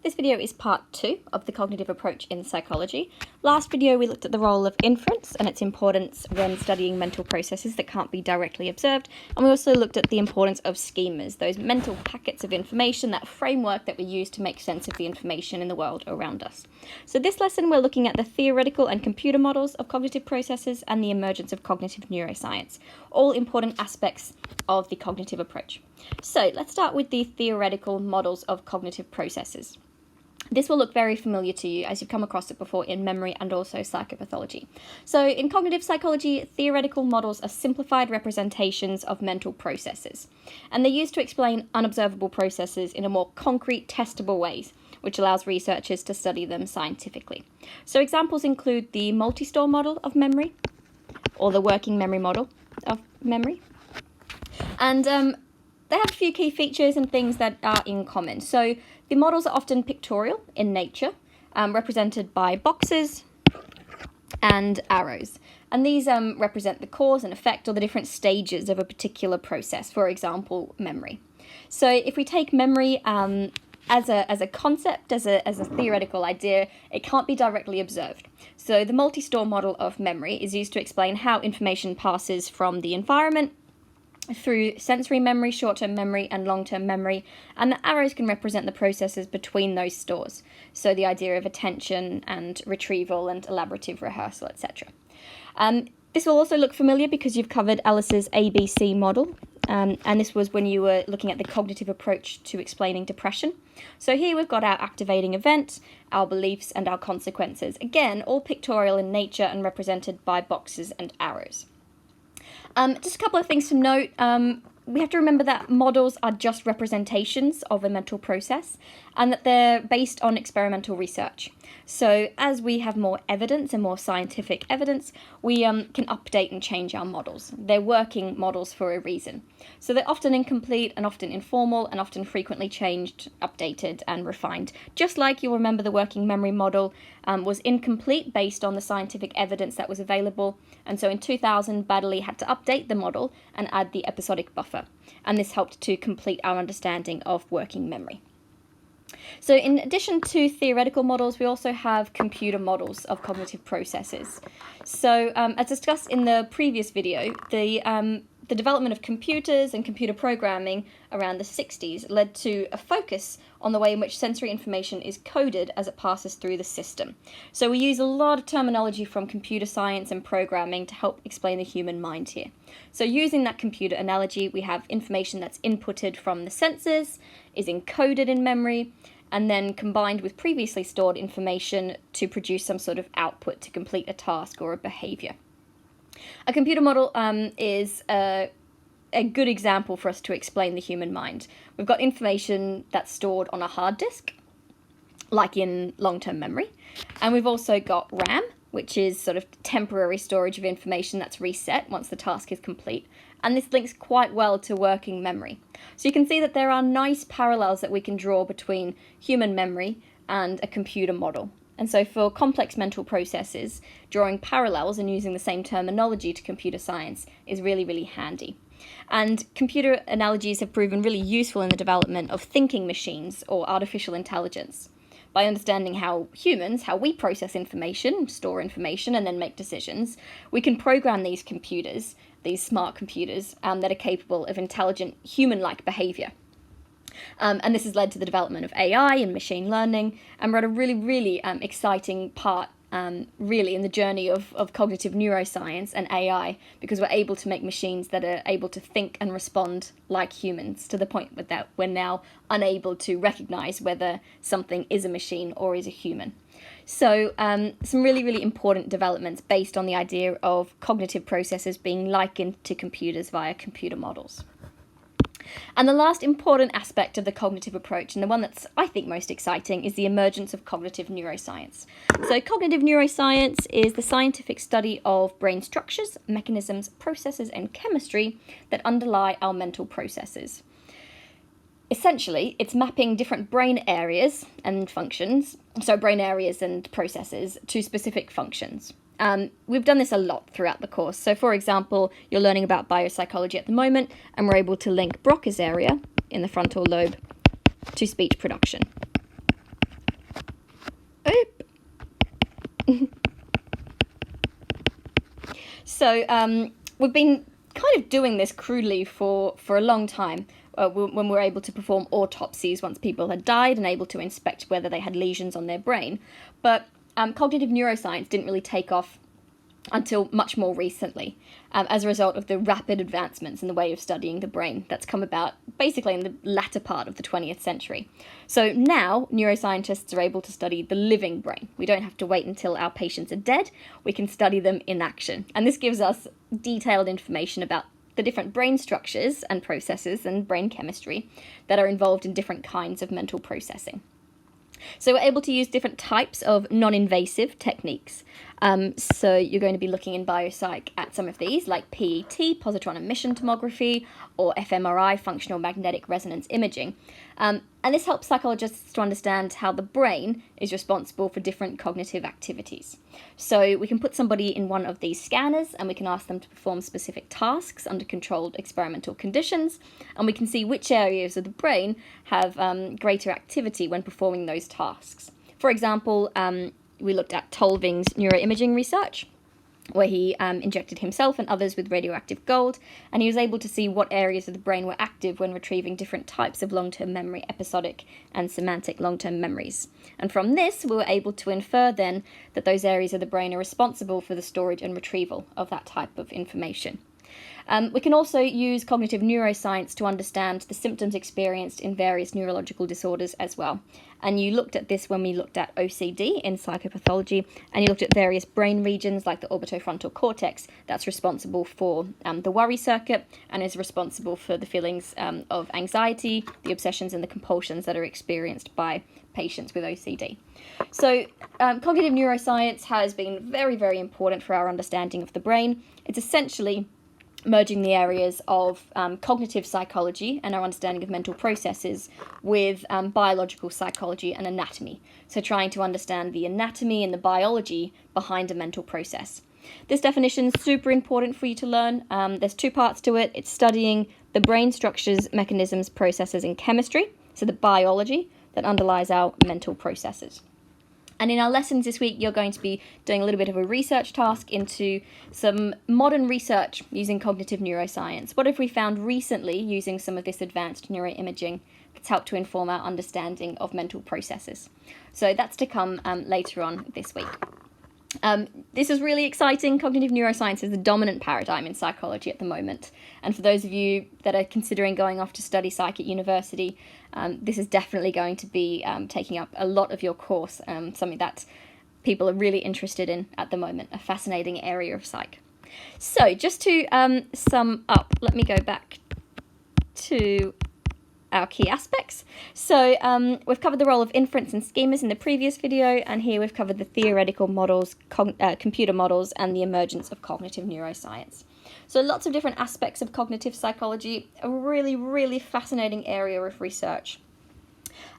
This video is part 2 of the cognitive approach in psychology. Last video we looked at the role of inference and its importance when studying mental processes that can't be directly observed, and we also looked at the importance of schemas, those mental packets of information, that framework that we use to make sense of the information in the world around us. So this lesson we're looking at the theoretical and computer models of cognitive processes and the emergence of cognitive neuroscience, all important aspects of the cognitive approach. So let's start with the theoretical models of cognitive processes. This will look very familiar to you as you've come across it before in memory and also psychopathology. So in cognitive psychology, theoretical models are simplified representations of mental processes, and they're used to explain unobservable processes in a more concrete, testable ways, which allows researchers to study them scientifically. So examples include the multi-store model of memory, or the working memory model of memory. And they have a few key features and things that are in common. So the models are often pictorial in nature, represented by boxes and arrows. And these represent the cause and effect or the different stages of a particular process, for example, memory. So if we take memory as a concept, as a theoretical idea, it can't be directly observed. So the multi-store model of memory is used to explain how information passes from the environment through sensory memory, short-term memory, and long-term memory, and the arrows can represent the processes between those stores. So the idea of attention and retrieval and elaborative rehearsal, etc. This will also look familiar because you've covered Ellis's ABC model, and this was when you were looking at the cognitive approach to explaining depression. So here we've got our activating event, our beliefs, and our consequences. Again, all pictorial in nature and represented by boxes and arrows. Just a couple of things to note. We have to remember that models are just representations of a mental process and that they're based on experimental research. So as we have more evidence and more scientific evidence, we can update and change our models. They're working models for a reason. So they're often incomplete and often informal and often frequently changed, updated and refined. Just like you'll remember the working memory model was incomplete based on the scientific evidence that was available. And so in 2000, Baddeley had to update the model and add the episodic buffer. And this helped to complete our understanding of working memory. So in addition to theoretical models, we also have computer models of cognitive processes. So as discussed in the previous video, the development of computers and computer programming around the 60s led to a focus on the way in which sensory information is coded as it passes through the system. So we use a lot of terminology from computer science and programming to help explain the human mind here. So using that computer analogy, we have information that's inputted from the senses, is encoded in memory, and then combined with previously stored information to produce some sort of output to complete a task or a behavior. A computer model is a good example for us to explain the human mind. We've got information that's stored on a hard disk, like in long-term memory, and we've also got RAM, which is sort of temporary storage of information that's reset once the task is complete, and this links quite well to working memory. So you can see that there are nice parallels that we can draw between human memory and a computer model. And so for complex mental processes, drawing parallels and using the same terminology to computer science is really, really handy. And computer analogies have proven really useful in the development of thinking machines or artificial intelligence. By understanding how we process information, store information, and then make decisions, we can program these computers, these smart computers, that are capable of intelligent human-like behavior. And this has led to the development of AI and machine learning, and we're at a really, really exciting part, really, in the journey of cognitive neuroscience and AI, because we're able to make machines that are able to think and respond like humans, to the point that we're now unable to recognize whether something is a machine or is a human. So some really, really important developments based on the idea of cognitive processes being likened to computers via computer models. And the last important aspect of the cognitive approach, and the one that's, I think, most exciting, is the emergence of cognitive neuroscience. So cognitive neuroscience is the scientific study of brain structures, mechanisms, processes, and chemistry that underlie our mental processes. Essentially, it's mapping different brain areas and functions, so brain areas and processes, to specific functions. We've done this a lot throughout the course. So for example, you're learning about biopsychology at the moment, and we're able to link Broca's area in the frontal lobe to speech production. So we've been kind of doing this crudely for a long time, when we were able to perform autopsies once people had died and able to inspect whether they had lesions on their brain. But cognitive neuroscience didn't really take off until much more recently, as a result of the rapid advancements in the way of studying the brain that's come about basically in the latter part of the 20th century. So now neuroscientists are able to study the living brain. We don't have to wait until our patients are dead. We can study them in action. And this gives us detailed information about the different brain structures and processes and brain chemistry that are involved in different kinds of mental processing. So we're able to use different types of non-invasive techniques. So you're going to be looking in biopsych at some of these, like PET, positron emission tomography, or fMRI, functional magnetic resonance imaging. And this helps psychologists to understand how the brain is responsible for different cognitive activities. So we can put somebody in one of these scanners and we can ask them to perform specific tasks under controlled experimental conditions, and we can see which areas of the brain have greater activity when performing those tasks. For example, we looked at Tolving's neuroimaging research, where he injected himself and others with radioactive gold, and he was able to see what areas of the brain were active when retrieving different types of long-term memory, episodic and semantic long-term memories. And from this, we were able to infer then that those areas of the brain are responsible for the storage and retrieval of that type of information. We can also use cognitive neuroscience to understand the symptoms experienced in various neurological disorders as well. And you looked at this when we looked at OCD in psychopathology, and you looked at various brain regions like the orbitofrontal cortex that's responsible for the worry circuit and is responsible for the feelings of anxiety, the obsessions and the compulsions that are experienced by patients with OCD. So cognitive neuroscience has been very, very important for our understanding of the brain. It's essentially merging the areas of cognitive psychology and our understanding of mental processes with biological psychology and anatomy. So trying to understand the anatomy and the biology behind a mental process. This definition is super important for you to learn. There's two parts to it. It's studying the brain structures, mechanisms, processes, and chemistry, so the biology that underlies our mental processes. And in our lessons this week, you're going to be doing a little bit of a research task into some modern research using cognitive neuroscience. What have we found recently using some of this advanced neuroimaging that's helped to inform our understanding of mental processes? So that's to come later on this week. This is really exciting. Cognitive neuroscience is the dominant paradigm in psychology at the moment. And for those of you that are considering going off to study psych at university, this is definitely going to be taking up a lot of your course, something that people are really interested in at the moment, a fascinating area of psych. So just to sum up, let me go back to our key aspects. So we've covered the role of inference and schemas in the previous video, and here we've covered the theoretical models, computer models, and the emergence of cognitive neuroscience. So lots of different aspects of cognitive psychology, a really, really fascinating area of research.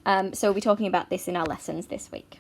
So we'll be talking about this in our lessons this week.